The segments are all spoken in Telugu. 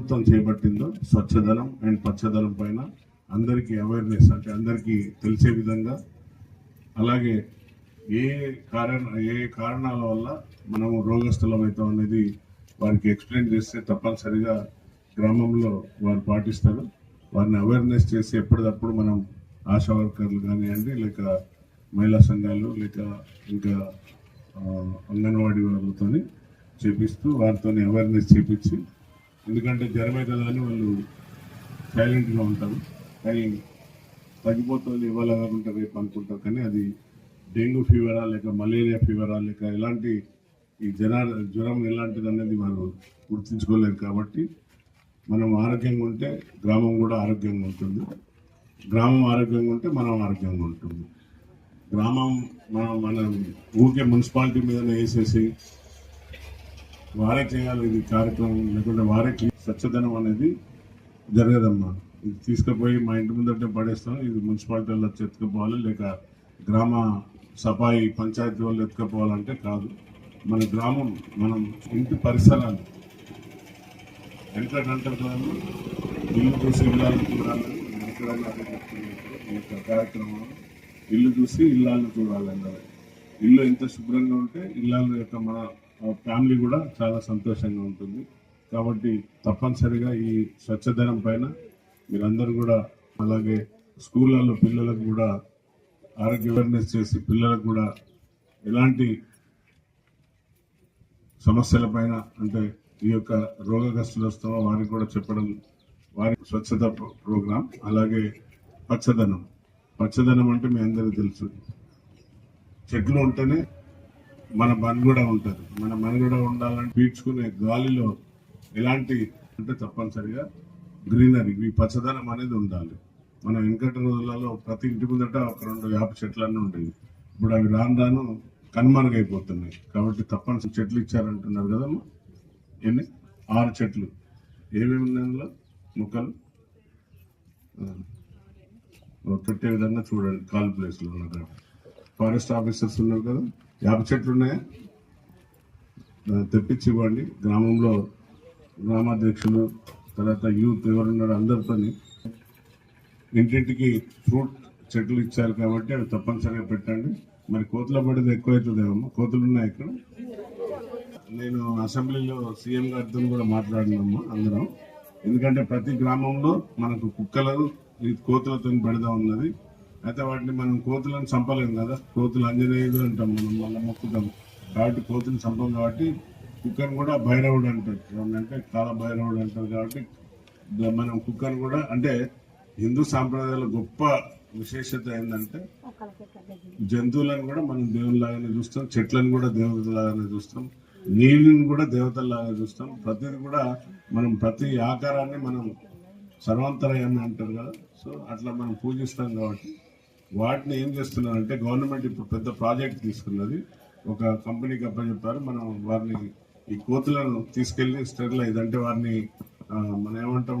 ప్రభుత్వం చేపట్టిందో స్వచ్ఛదనం అండ్ పచ్చదనం పైన అందరికీ అవేర్నెస్, అంటే అందరికీ తెలిసే విధంగా, అలాగే ఏ కారణాల వల్ల మనము రోగస్థలం అవుతాం అనేది వారికి ఎక్స్ప్లెయిన్ చేస్తే తప్పనిసరిగా గ్రామంలో వారు పాటిస్తారు. వారిని అవేర్నెస్ చేసి ఎప్పటికప్పుడు మనం ఆశా వర్కర్లు కానివ్వండి, లేక మహిళా సంఘాలు, లేక ఇంకా అంగన్వాడీ వాళ్ళతో చేపిస్తూ వారితో అవేర్నెస్ చేపించి, ఎందుకంటే జ్వరం అవుతుందని వాళ్ళు సైలెంట్గా ఉంటారు, కానీ తగ్గిపోతుంది ఇవాళ కాకుండా రేపు అనుకుంటారు. కానీ అది డెంగ్యూ ఫీవరా, లేక మలేరియా ఫీవరా, లేక ఎలాంటి ఈ జ్వరం ఎలాంటిది అనేది వారు గుర్తించుకోలేరు. కాబట్టి మనం ఆరోగ్యంగా ఉంటే గ్రామం కూడా ఆరోగ్యంగా ఉంటుంది, గ్రామం ఆరోగ్యంగా ఉంటే మనం ఆరోగ్యంగా ఉంటుంది. గ్రామం మనం ఊరికే మున్సిపాలిటీ మీదనే వేసేసి వారే చేయాలి ఇది కార్యక్రమం, లేకుంటే వారే స్వచ్ఛదనం అనేది జరగదమ్మా. ఇది తీసుకుపోయి మా ఇంటి ముందటే పడేస్తాం, ఇది మున్సిపాలిటీ వాళ్ళు వచ్చి ఎత్తుకుపోవాలి, లేక గ్రామ సఫాయి పంచాయతీ వాళ్ళు ఎత్తుకుపోవాలంటే కాదు. మన గ్రామం, మనం ఇంటి పరిసరాలు వెంకట అంటారు కదమ్మా, ఇల్లు చూసి ఇల్లాలను చూడాలని ఎక్కడైనా అదే చెప్తున్నారు ఈ యొక్క కార్యక్రమంలో. ఇల్లు చూసి ఇల్లాలను చూడాలన్నారు. ఇల్లు ఎంత శుభ్రంగా ఉంటే ఇల్లాల యొక్క మన ఫ్యామిలీ కూడా చాలా సంతోషంగా ఉంటుంది. కాబట్టి తప్పనిసరిగా ఈ స్వచ్ఛదనం పైన మీరందరూ కూడా, అలాగే స్కూళ్ళల్లో పిల్లలకు కూడా ఆరోగ్య అవేర్నెస్ చేసి పిల్లలకు కూడా ఎలాంటి సమస్యల పైన, అంటే ఈ యొక్క రోగగ్రస్తులు వస్తామో వారికి కూడా చెప్పడం, వారి స్వచ్ఛత ప్రోగ్రాం. అలాగే పచ్చదనం అంటే మీ అందరికీ తెలుసు, చెట్లు ఉంటేనే మన మనుగడ ఉంటుంది. మన మనుగడ ఉండాలంటే పీల్చుకునే గాలిలో ఎలాంటి అంటే తప్పనిసరిగా గ్రీనరీ, ఈ పచ్చదనం అనేది ఉండాలి. మన వెంకట రోజులలో ప్రతి ఇంటి ముందట ఒక 2 వేప చెట్లన్నీ ఉండేవి. ఇప్పుడు అవి రాను కనుమరుగైపోతున్నాయి. కాబట్టి తప్పనిసరి చెట్లు ఇచ్చారంటున్నారు కదమ్మా, 6 చెట్లు. ఏమేమి ఉన్నాయి అందులో మొక్కలు పెట్టే విధంగా చూడండి. కాల్ ప్లేస్లో ఉన్నారు ఫారెస్ట్ ఆఫీసర్స్ ఉన్నారు కదా, 50 చెట్లు ఉన్నాయా, తెప్పించి ఇవ్వండి. గ్రామంలో గ్రామాధ్యక్షులు, తర్వాత యూత్ ఎవరున్నారు అందరితో ఇంటింటికి ఫ్రూట్ చెట్లు ఇచ్చారు కాబట్టి అవి తప్పనిసరిగా పెట్టండి. మరి కోతుల పడేది ఎక్కువైతుందేమో, కోతులు ఉన్నాయి ఇక్కడ. నేను అసెంబ్లీలో సీఎం గారితో కూడా మాట్లాడినాము అందరం, ఎందుకంటే ప్రతి గ్రామంలో మనకు కుక్కలు ఈ కోతులతో పెడదా ఉన్నది. అయితే వాటిని మనం కోతులను చంపలేము కదా, కోతులు అంజనేయుడు అంటాం మనం, మళ్ళీ మొక్కుతాం. కాబట్టి కోతులు చంపం కాబట్టి కుక్కను కూడా భైరవుడు అంటారు, అంటే కాల భైరవుడు అంటారు. కాబట్టి మనం కుక్కను కూడా, అంటే హిందూ సాంప్రదాయాల గొప్ప విశేషత ఏంటంటే జంతువులను కూడా మనం దేవుళ్ళలాగానే చూస్తాం, చెట్లను కూడా దేవతలాగానే చూస్తాం, నీళ్ళని కూడా దేవతల్లాగా చూస్తాం. ప్రతిది కూడా మనం ప్రతి ఆకారాన్ని మనం సర్వాంతరయాన్ని అంటారు కదా, సో అట్లా మనం పూజిస్తాం. కాబట్టి వాటిని ఏం చేస్తున్నారంటే గవర్నమెంట్ ఇప్పుడు పెద్ద ప్రాజెక్ట్ తీసుకున్నది, ఒక కంపెనీకి అప్పచెప్పారు. మనం వారిని ఈ కోతులను తీసుకెళ్లి స్టెరిలైజ్, అంటే వారిని మనం ఏమంటాం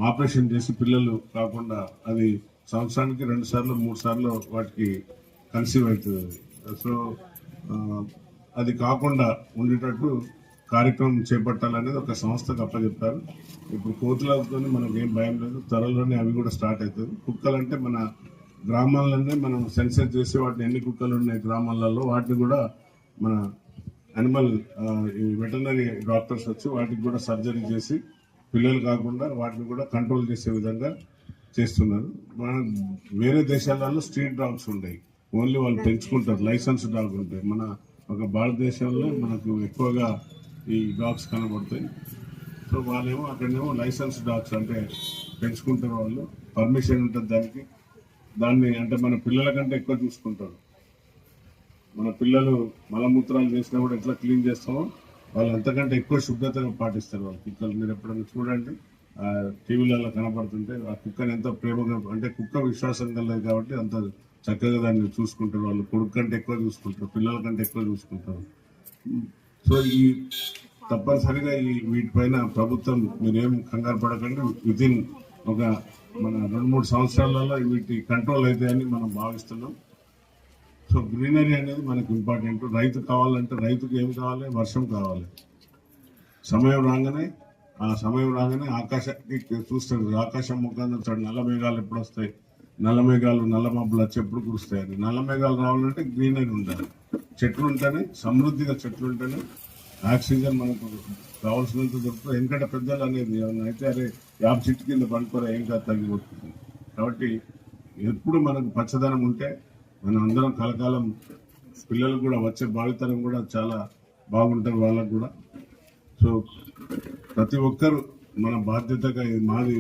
ఆపరేషన్ చేసి పిల్లలు కాకుండా, అది సంవత్సరానికి 2 సార్లు 3 సార్లు వాటికి కన్సీవ్ అవుతుంది. సో అది కాకుండా ఉండేటట్టు కార్యక్రమం చేపట్టాలనేది ఒక సంస్థకు అప్పచెప్పారు. ఇప్పుడు కోతులతో మనకు ఏం భయం లేదు, త్వరలోనే అవి కూడా స్టార్ట్ అవుతుంది. కుక్కలంటే మన గ్రామాలనే మనం సెన్సర్ చేసి వాటిని ఎన్ని కుక్కలు ఉన్నాయి గ్రామాలలో, వాటిని కూడా మన యానిమల్ వెటర్నరీ డాక్టర్స్ వచ్చి వాటికి కూడా సర్జరీ చేసి పిల్లలు కాకుండా వాటిని కూడా కంట్రోల్ చేసే విధంగా చేస్తున్నారు. మన వేరే దేశాలలో స్ట్రీట్ డాగ్స్ ఉంటాయి, ఓన్లీ వాళ్ళు పెంచుకుంటారు, లైసెన్స్ డాగ్ ఉంటాయి. మన ఒక భారతదేశంలో మనకు ఎక్కువగా ఈ డాగ్స్ కనబడతాయి. సో వాళ్ళేమో అక్కడేమో లైసెన్స్ డాగ్స్, అంటే పెంచుకుంటారు వాళ్ళు, పర్మిషన్ ఉంటుంది దాన్ని అంటే మన పిల్లల కంటే ఎక్కువ చూసుకుంటారు. మన పిల్లలు మలమూత్రాలు చేసినా కూడా ఎట్లా క్లీన్ చేస్తామో వాళ్ళు అంతకంటే ఎక్కువ శుభ్రతగా పాటిస్తారు వాళ్ళు కుక్కలు. మీరు ఎప్పుడైనా చూడండి, టీవీలలో కనపడుతుంటే ఆ కుక్కని ఎంత ప్రేమగా, అంటే కుక్క విశ్వాసం కలదు కాబట్టి అంత చక్కగా దాన్ని చూసుకుంటారు వాళ్ళు. కొడుకు కంటే ఎక్కువ చూసుకుంటారు, పిల్లల కంటే ఎక్కువ చూసుకుంటారు. సో ఈ తప్పనిసరిగా వీటిపైన ప్రభుత్వం మీరేం కంగారు పడకండి, వితిన్ ఒక మన 2-3 సంవత్సరాలలో వీటి కంట్రోల్ అవుతాయని మనం భావిస్తున్నాం. సో గ్రీనరీ అనేది మనకు ఇంపార్టెంట్. రైతు కావాలంటే రైతుకి ఏం కావాలి, వర్షం కావాలి. సమయం రాగానే ఆ సమయం రాగానే ఆకాశానికి చూస్తాడు, ఆకాశం ముఖాన్ని చూస్తాడు, నల్ల మేఘాలు ఎప్పుడు వస్తాయి, నల్ల మేఘాలు నల్ల మబ్బులు వచ్చి ఎప్పుడు కురుస్తాయని. నల్ల మేఘాలు రావాలంటే గ్రీనరీ ఉండాలి, చెట్లు ఉంటేనే, సమృద్ధిగా చెట్లు ఉంటేనే ఆక్సిజన్ మనకు కావాల్సినంత దొరుకుతుంది. ఎందుకంటే పెద్దలు అనేది ఏమన్నా అయితే అరే యాప్ చెట్టు కింద పడుకోరా ఏం కాదు తగ్గిపోతుంది. కాబట్టి ఎప్పుడు మనకు పచ్చదనం ఉంటే మనం అందరం కలకాలం, పిల్లలు కూడా వచ్చే భావితరం కూడా చాలా బాగుంటారు వాళ్ళకు కూడా. సో ప్రతి ఒక్కరు మన బాధ్యతగా, ఇది మాది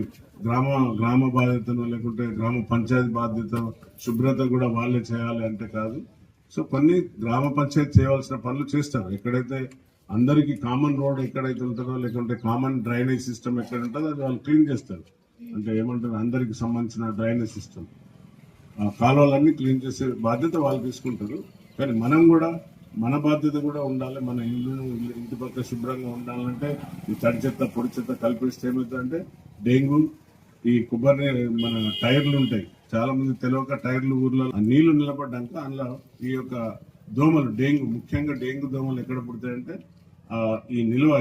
గ్రామ బాధ్యతను లేకుంటే గ్రామ పంచాయతీ బాధ్యత, శుభ్రత కూడా వాళ్ళే చేయాలి అంటే కాదు. సో కొన్ని గ్రామ పంచాయతీ చేయవలసిన పనులు చేస్తారు. ఎక్కడైతే అందరికీ కామన్ రోడ్ ఎక్కడైతే ఉంటుందో లేకుంటే కామన్ డ్రైనేజ్ సిస్టమ్ ఎక్కడ ఉంటుందో అది వాళ్ళు క్లీన్ చేస్తారు. అంటే ఏమంటారు, అందరికి సంబంధించిన డ్రైనేజ్ సిస్టమ్, కాలువలన్నీ క్లీన్ చేసే బాధ్యత వాళ్ళు తీసుకుంటారు. కానీ మనం కూడా మన బాధ్యత కూడా ఉండాలి. మన ఇంటి పక్క శుభ్రంగా ఉండాలంటే ఈ తడి చెత్త పొడి చెత్త కలిపిస్తే ఏమవుతుందంటే డెంగ్యూ, ఈ కొబ్బరి మన టైర్లు ఉంటాయి, చాలా మంది తెలియక టైర్లు ఊర్లో నీళ్లు నిలబడ్డాక అందులో ఈ యొక్క దోమలు, డెంగ్యూ, ముఖ్యంగా డెంగ్యూ దోమలు ఎక్కడ పుడతాయంటే ఈ నిల్వ